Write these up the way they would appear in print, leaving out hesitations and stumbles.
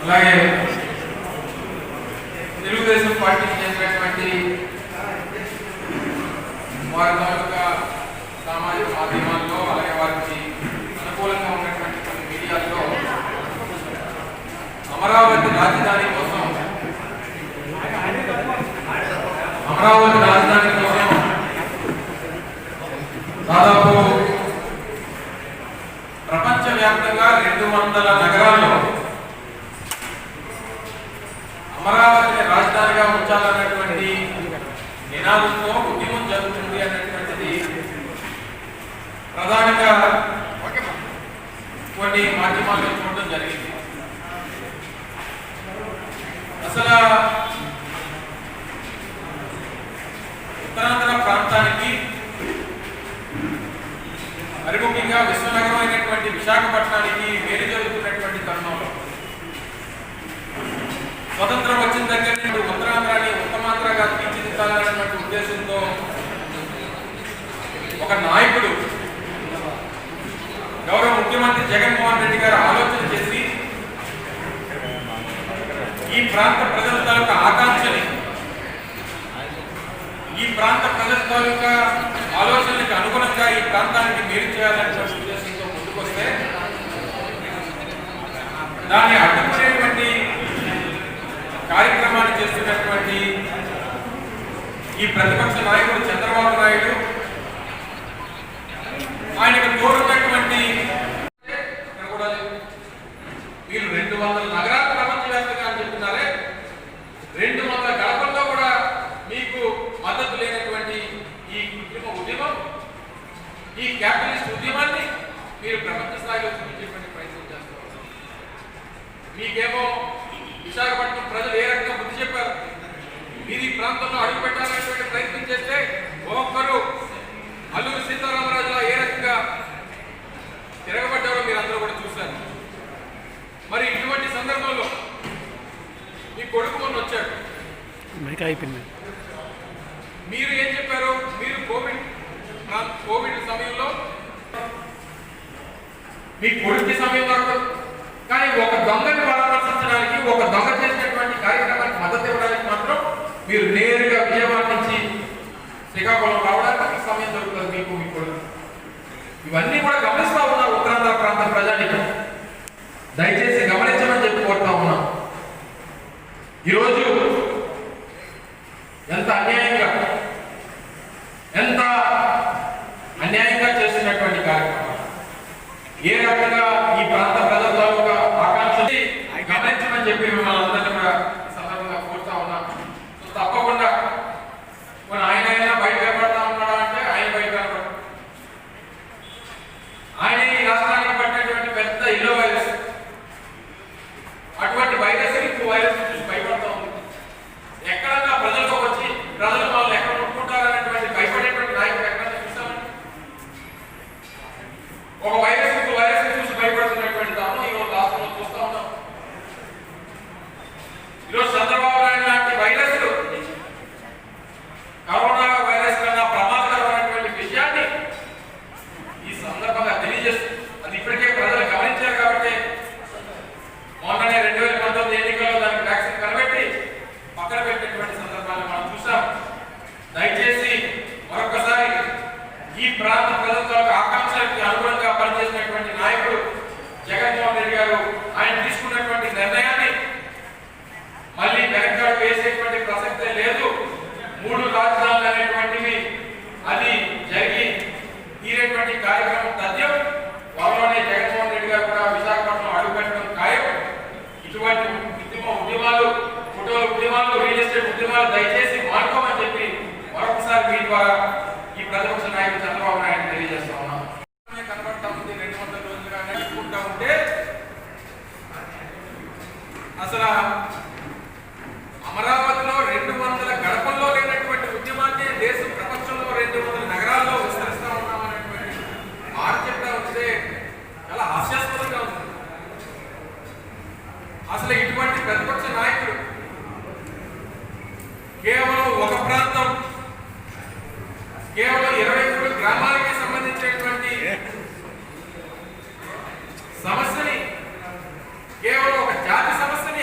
అలాగే తెలుగుదేశం పార్టీకి చెందినటువంటి వారి తాలూకా సామాజిక మాధ్యమాల్లో అలాగే వారికి అనుకూలంగా ఉన్నటువంటి కొన్ని మీడియాల్లో అమరావతి రాజధాని కోసం దాదాపు ప్రపంచవ్యాప్తంగా 200 నగరాల్లో అమరావతిని రాజధానిగా ఉంచాలన్నటువంటి నినాదంతో ఉద్యమం జరుగుతుంది అన్నటువంటిది ప్రధానంగా కొన్ని మాధ్యమాల్లో చూడడం జరిగింది. అసలు ఉత్తరాంధ్ర ప్రాంతానికి మరి ముఖ్యంగా విశ్వనగరం అయినటువంటి విశాఖపట్నానికి వేరు జరుగుతున్నటువంటి తరుణంలో స్వతంత్రం వచ్చిన దగ్గర నుండి ఉత్తరాంధ్రాన్ని ఉత్తమాంధ్రగా తీర్చిదిద్దాలన్నటువంటి ఉద్దేశంతో ఒక నాయకుడు గౌరవ ముఖ్యమంత్రి జగన్మోహన్ రెడ్డి గారు ఆలోచన చేసి ఈ ప్రాంత ప్రజల తాలూకా ఆకాంక్షని ఈ ప్రాంత ప్రజల తాలూకా ఆలోచనలకు అనుగుణంగా ఈ ప్రాంతానికి మేలు చేయాలనే ఉద్దేశంతో ముందుకొస్తే దాన్ని అడ్డుకునేటువంటి కార్యక్రమాన్ని చేస్తున్నటువంటి ఈ ప్రతిపక్ష నాయకుడు చంద్రబాబు నాయుడు ఆయనకు తోడున్నటువంటి వీళ్ళు 200 నగరాలు ప్రపంచవ్యాప్తంగా అని చెప్తున్నారే, 200 గడపల్లో కూడా మీకు మద్దతు లేనటువంటి ఈ ఉద్యమం ఈ క్యాపిటలిస్ట్ ఉద్యమాన్ని మీరు ప్రపంచ స్థాయిలో చూపించేటువంటి ప్రయత్నం చేస్తారు. మీకేమో విశాఖపట్నం ప్రజలు ఏ రకంగా బుద్ధి చెప్పారు, మీరు ఈ ప్రాంతంలో అడుగు పెట్టాలనేటువంటి ప్రయత్నం చేస్తే ఒక్కొక్కరు అల్లూరి సీతారామరాజులా ఏ రకంగా తిరగబడ్డారో మీరు అందరూ కూడా చూశారు. మరి ఇటువంటి సందర్భంలో మీ కొడుకు మొన్న వచ్చాడు, మీరు ఏం చెప్పారు? మీరు కోవిడ్ సమయంలో మీ కొడుకు సమయం దొరకదు, కానీ ఒక దొంగని పరామర్శించడానికి ఒక దొంగ చేసినటువంటి కార్యక్రమానికి మద్దతు ఇవ్వడానికి మాత్రం మీరు నేరుగా విజయవాడ నుంచి శ్రీకాకుళం రావడానికి సమయం దొరుకుతుంది మీకు మీ కొడుకు. ఇవన్నీ కూడా గమనిస్తా ఉన్నారు ఉత్తరాంధ్ర ప్రాంత ప్రజానికి. దయచేసి గమనించమని చెప్పి కోరుతా ఉన్నాం. ఈరోజు ఎంత అన్యాయంగా చేస్తున్నటువంటి కార్యక్రమం, ఏ రకంగా ఈ ప్రాంత ప్రజల తాలూకా ఆకాంక్షని గమనించమని చెప్పి మిమ్మల్ని అందరినీ కూడా సందర్భంగా కోరుతా ఉన్నాం. తప్పకుండా మన ఆయన బయట కనబడతా ఉన్నాడా అంటే ఆయన బయట కనబడతాడు. ఆయన ఈ రాష్ట్రానికి పట్టినటువంటి పెద్ద ఇల్లో వైరస్, అటువంటి వైరస్ ఇంకో వైరస్ చూసి భయపడతా ఉంది. ఎక్కడన్నా ప్రజలకు వచ్చి ప్రజలు వాళ్ళు ఎక్కడ కొట్టుకుంటారనేటువంటి భయపడేటువంటి నాయకుడు ఎక్కడ చూస్తామండి? ఒక వైరస్ ఇంకో వైరస్ చూసి భయపడుతున్నటువంటి దాన్ని ఈరోజు రాష్ట్రంలో చూస్తా ఉన్నాం. ఈరోజు చంద్రబాబు నాయుడు లాంటి వైరస్లు కరోనా వైరస్ కన్నా ప్రమాదకరమైనటువంటి విషయాన్ని ఈ సందర్భంగా తెలియజేస్తుంది. అది ఇప్పటికే ప్రజలు గమనించారు కాబట్టి మొన్ననే 2019 ఎన్నికల్లో దానికి వ్యాక్సిన్ కనిపెట్టి పక్కన పెట్టినటువంటి సందర్భాన్ని మనం చూసాం. దయచేసి మరొకసారి ఈ ప్రాంత ప్రజల ఆకాంక్షలకు అనుగుణంగా పనిచేసినటువంటి నాయకుడు జగన్మోహన్ రెడ్డి గారు ఆయన తీసుకున్నటువంటి నిర్ణయాన్ని మళ్ళీ వెనక్కి వేసేటువంటి ప్రసక్తే లేదు. 3 రాజధానులు అనేటువంటివి అది జరిగి తీరేటువంటి కార్యక్రమం తథ్యం. త్వరలోనే జగన్మోహన్ రెడ్డి గారు కూడా విశాఖపట్నం అడుగుపెట్టడం ఖాయం. ఇటువంటి ఉద్యమాలు రియల్ ఎస్టేట్ ఉద్యమాలు దయచేసి మానుకోమని చెప్పి మరొకసారి మీ ద్వారా ఈ ప్రతిపక్ష నాయకుడు చంద్రబాబు నాయుడు తెలియజేస్తా ఉన్నాం. కనబడతా ఉంది 200 రోజులుగా నడుచుకుంటా ఉంటే అసలు అమరావతిలో 200 గడపల్లో లేనటువంటి ఉద్యమాన్ని దేశం ప్రపంచంలో 200 నగరాల్లో విస్తరిస్తా ఉన్నామనేటువంటి మాట చెప్తా ఉంటే చాలా హాస్యాస్పదంగా ఉంది. అసలు ఇటువంటి ప్రతిపక్ష నాయకుడు కేవలం ఒక ప్రాంతం, కేవలం 23 గ్రామాలకి సంబంధించినటువంటి సమస్యని, కేవలం ఒక జాతి సమస్యని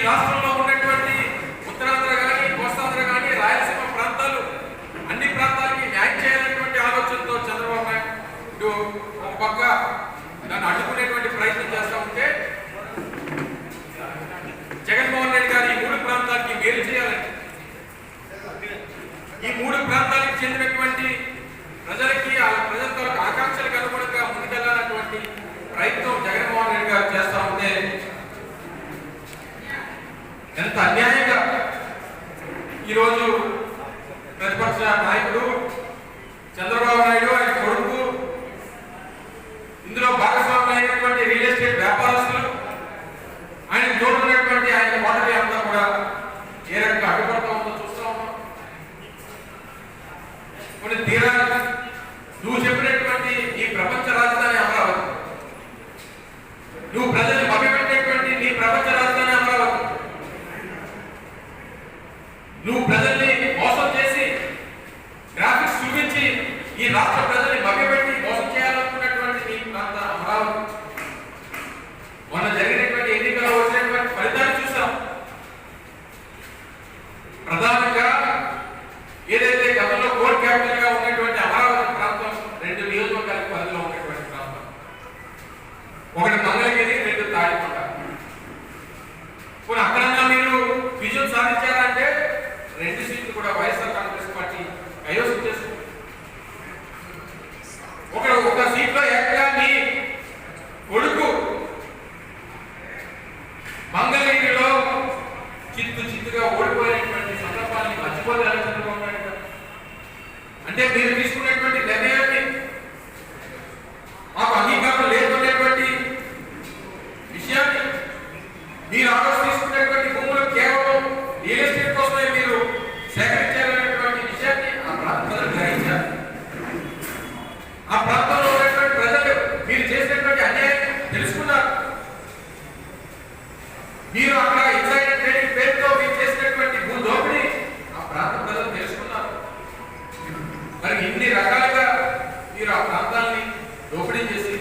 రాష్ట్రంలో ఉన్నటువంటి ఉత్తరాంధ్ర కానీ, కోస్తాంధ్ర కానీ, రాయలసీమ ప్రాంతాలు అన్ని ప్రాంతాలకి న్యాయం చేయాలనేటువంటి ఆలోచనతో చంద్రబాబు నాయుడు ఒక పక్క దాన్ని అడ్డుకునేటువంటి ప్రయత్నం చేస్తూ ఉంటే, జగన్మోహన్ రెడ్డి గారు ఈ 3 ప్రాంతాలకి మేలు చేయాలని, ఈ 3 ప్రాంతాలకు చెందినటువంటి ప్రజలకి ఆ ప్రజల తాలూకు ఆకాంక్షలకు అనుగుణంగా ముందుకెళ్లాలన్నటువంటి ప్రయత్నం జగన్మోహన్ రెడ్డి గారు చేస్తూ ఉంటే ఎంత అన్యాయంగా ఈరోజు ప్రతిపక్ష నాయకుడు చంద్రబాబు నాయుడు, ఆయన కొడుకు, ఇందులో భాగస్వామ్యం అయినటువంటి రియల్ ఎస్టేట్ వ్యాపారస్తులు, ఆయన తోడున్నటువంటి ఆయన ఓటమి అంతా కూడా ఏ రకంగా అడ్డుపడుతూ ఉందో చూస్తూ ఉన్నాం. కొన్ని తీరాలు నువ్వు చెప్పినటువంటి ఈ ప్రపంచ రాజధాని అమరావతి, నువ్వు ప్రజల్ని మభ్యపెట్టేటువంటి నీ ప్రపంచ రాజధాని అమరావతి, నువ్వు ప్రజల్ని మోసం చేసి గ్రాఫిక్స్ చూపించి ఈ రాష్ట్ర ప్రజల్ని మభ్యపెట్టి మోసం చేయాలనుకున్నటువంటి నీ ప్రాంత అమరావతి, మొన్న జరిగినటువంటి ఎన్నికల్లో వచ్చినటువంటి ఫలితాలు చూసాం. ప్రధానంగా ఏదైతే గతంలో కోర్ క్యాపిటల్ గా ఉన్నటువంటి అమరావతి ప్రాంతం 2 నియోజకవర్గాల పరిధిలో ఉన్నటువంటి ప్రాంతం, ఒకటి మంగళగిరి, 2 తాడికొండ. పోనీ అక్కడన్నా మీరు విజయం సాధించారంటే 2 సీట్లు కూడా వైఎస్ఆర్ కాంగ్రెస్ పార్టీ కైవసం చేసుకుంది. ఒక సీట్లో ఎక్కడ మీ కొడుకు మంగళగిరిలో చిత్తుగా ఓడిపోయినటువంటి సందర్భాన్ని మర్చిపోతే చంద్రబాబు నాయుడు గారు. అంటే మీరు తీసుకున్నటువంటి నిర్ణయాన్ని మాకు అంగీకారం లేకునేటువంటి విషయాన్ని, మీరు ఆలోచన తీసుకున్నటువంటి భూములు కేవలం రియల్ ఎస్టేట్ కోసమే మీరు సేకరించాలనేటువంటి విషయాన్ని ఆ ప్రాంత ప్రజలు గ్రహించారు. ఆ ప్రాంతంలో ఉన్నటువంటి ప్రజలు మీరు చేసినటువంటి అన్యాయాన్ని తెలుసుకున్నారు. మీరు అక్కడ ఇన్సైడర్ ట్రేడింగ్ పేరుతో మీరు చేసినటువంటి భూ దోపిడీ ఆ ప్రాంత ప్రజలు తెలుసుకున్నారు. మరి ఇన్ని రకాలుగా మీరు ఆ ప్రాంతాన్ని దోపిడీ చేసి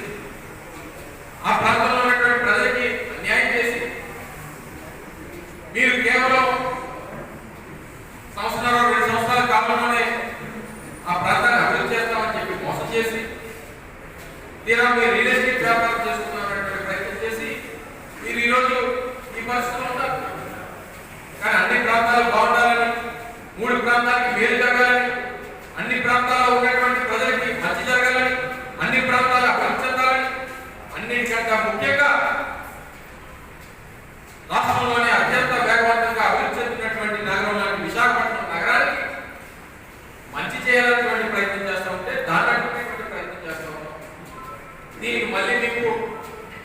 ఆ ప్రాంతంలో ఉన్నటువంటి ప్రజలకి అన్యాయం చేసి మీరు కేవలం 1-2 సంవత్సరాల కాలంలోనే ఆ ప్రాంతాన్ని అభివృద్ధి చేస్తామని చెప్పి మోసం చేసి తీరా మీరు రియల్ ఎస్టేట్ వ్యాపారం చేసుకున్నారనేటువంటి ప్రయత్నం చేసి మీరు ఈరోజు ఈ పరిస్థితుల్లో ఉన్నారు. కానీ అన్ని ప్రాంతాలు బాగుండాలని, 3 ప్రాంతాలకి మేలు జరగాలని, అన్ని ప్రాంతాల్లో ఉన్నటువంటి ప్రజలకి మంచి జరగాలని, అన్ని ప్రాంతాలు అభివృద్ధి చెందాలని, అన్నిటికంటే ముఖ్యంగా రాష్ట్రంలోనే అత్యంత వేగవంతంగా అభివృద్ధి చెందినటువంటి నగరం లాంటి విశాఖపట్నం నగరానికి మంచి చేయాలనేటువంటి ప్రయత్నం చేస్తూ ఉంటే దాన్ని అడ్డుకునేటువంటి ప్రయత్నం చేస్తూ ఉన్నాం. దీనికి మళ్ళీ మీకు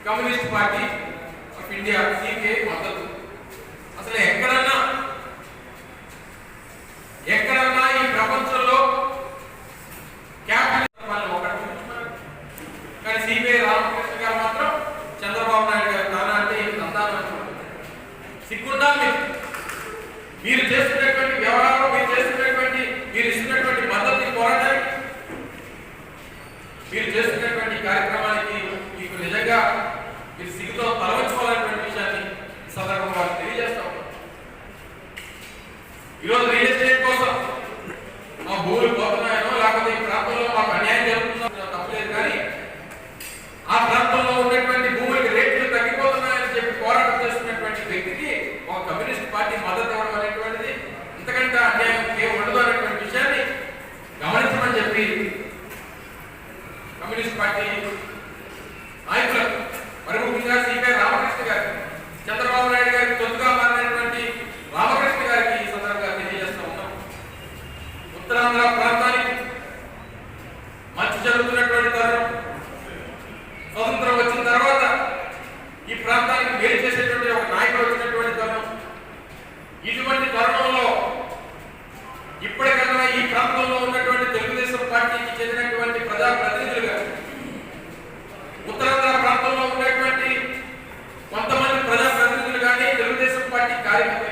communist party of India CPI మద్దతు. అసలు ఎక్కడన్నా ఈ ప్రపంచంలో క్యాపిటల్ ఒకటి చూస్తున్నారు. కానీ సిపిఐ రామకృష్ణ గారు మాత్రం చంద్రబాబు నాయుడు గారు తానా అంటే అందాలని సిగ్గుండాలి. మీరు చేస్తున్నటువంటి వ్యవహారం, మీరు ఇస్తున్నటువంటి మద్దతు పోరాటానికి, మీరు చేస్తున్నటువంటి కార్యక్రమానికి మీకు నిజంగా మీరు సిగ్గుతో తలవంచుకోవాలనేటువంటి విషయాన్ని సందర్భంగా తెలియజేస్తా ఉన్నాం. ఈరోజు రియల్ ఎస్టేట్ కోసం మా భూములు పోతున్నాయనో లేకపోతే ఈ ప్రాంతంలో మాకు అన్యాయం జరుగుతుందో తప్పలేదు, కానీ ఆ ప్రాంతంలో ఉన్నటువంటి భూములకి రేట్లు తగ్గిపోతున్నాయని చెప్పి పోరాటం చేస్తున్నటువంటి వ్యక్తికి ఒక కమ్యూనిస్ట్ పార్టీ మద్దతు ఇవ్వడం అనేటువంటిది ఇంతకంటే అన్యాయం ఉండదు అనేటువంటి విషయాన్ని గమనించమని చెప్పి కమ్యూనిస్ట్ పార్టీ నాయకులకు, మరి ముఖ్యంగా సిపిఐ రామకృష్ణ గారు, చంద్రబాబు నాయుడు గారికి తొత్తుగా మారినటువంటి రామకృష్ణ గారికి ఈ సందర్భంగా తెలియజేస్తూ ఉన్నాం. ఉత్తరాంధ్ర ప్రాంతానికి మంచి జరుగుతున్నటువంటి తరుణం, స్వతంత్రం వచ్చిన తర్వాత ఈ ప్రాంతానికి మేలు చేసేటువంటి ఒక నాయకుడు వచ్చినటువంటి తరుణం. ఇటువంటి తరుణంలో ఇప్పటికన్నా ఈ ప్రాంతంలో ఉన్నటువంటి తెలుగుదేశం పార్టీకి చెందినటువంటి ప్రజాప్రతినిధులుగా ఉత్తరాంధ్ర ప్రాంతంలో ఉన్నటువంటి కొంతమంది ప్రజాప్రతినిధులు కానీ తెలుగుదేశం పార్టీ కార్యకర్తలు